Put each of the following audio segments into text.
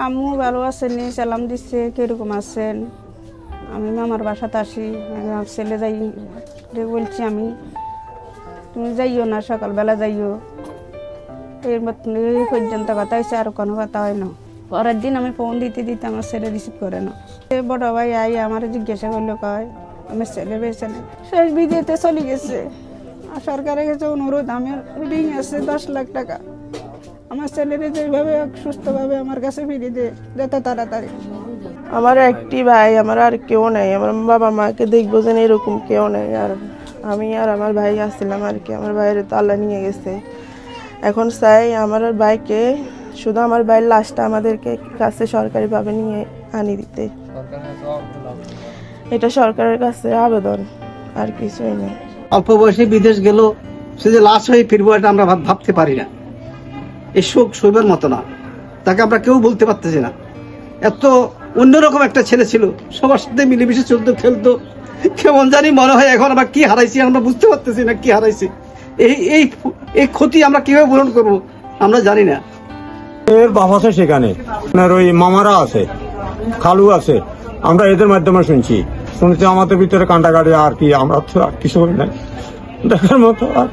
আম্মু ভালো আছেন, সালাম দিচ্ছে, কিরকম আছেন? আমি মামার বাসাতে আসি, আমার ছেলে যাই বলছি আমি, তুমি যাইও না, সকালবেলা যাইও। এই পর্যন্ত কথা হয়েছে, আর কোনো কথা হয় না। পরের দিন আমি ফোন দিতে দিতে আমার ছেলে রিসিভ করে না। বড় ভাই আই আমার জিজ্ঞাসা করলো, কয় আমার ছেলে পেয়েছে না, শেষ বিদেতে চলে গেছে। আর সরকারের কাছে অনুরোধ, আমার ঋণ আছে 10 লাখ টাকা, আমার ছেলেরে যেভাবে সুস্থভাবে আমার কাছে ফিরিয়ে দে যত তাড়াতাড়ি। আমার একটি ভাই, আমার আর কেউ নাই। আমার বাবা মাকে দেখবো যেন এরকম কেউ নাই। আর আমি আর আমার ভাই আসছিলাম আর কি। আমার ভাইয়ের তো আল্লাহ নিয়ে গেছে। এখন চাই আমার ভাইকে, শুধু আমার ভাইয়ের লাশটা আমাদেরকে কাছে সরকারিভাবে নিয়ে আনি দিতে। এটা সরকারের কাছে আবেদন, আর কিছুই নেই। অল্প বয়সে বিদেশ গেল, সে যে লাশ হয়ে ফিরবো এটা আমরা ভাবতে পারি না। এই শোক শৈবের মতো না, তাকে আমরা কেউ বলতে পারতেছি না। এত অন্যরকম একটা ছেলে ছিল, সবার সাথে মিলেমিশে চলতো, খেলতো। কেমন জানি মনে হয় এখন আমরা কি হারাইছি, আমরা বুঝতে পারতেছি না কি হারাইছি। এই এই এই ক্ষতি আমরা কিভাবে পূরণ করব আমরা জানি না। এর বাপ আছে সেখানে, আপনার ওই মামারা আছে, খালু আছে। আমরা এদের মাধ্যমে শুনছি আমাদের ভিতরে কান্ডাকাটি। আর কি, আমরা তো আর কিছু করি নাই দেখার মতো। আর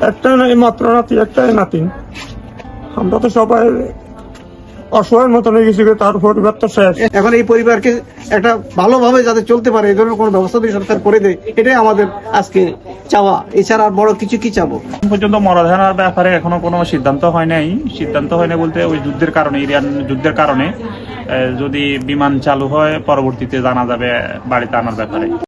একটাই নাই, মাত্র নাতি, একটাই নাতি। আমরা তো সবাই অসহায়ের মতন হয়ে গেছি, তার পরিবার তো শেষ। এখন এই পরিবারকে একটা ভালোভাবে যাতে চলতে পারে, এই ধরনের কোনো ব্যবস্থা যদি সরকার করে দেয়, এটাই আমাদের আজকে চাওয়া। এছাড়া আর বড় কিছু কি চাবো? পর্যন্ত মরাধানার ব্যাপারে এখনো কোনো সিদ্ধান্ত হয় নাই। বলতে ওই যুদ্ধের কারণে, ইরান যুদ্ধের কারণে যদি বিমান চালু হয়, পরবর্তীতে জানা যাবে বাড়িতে আনার ব্যাপারে।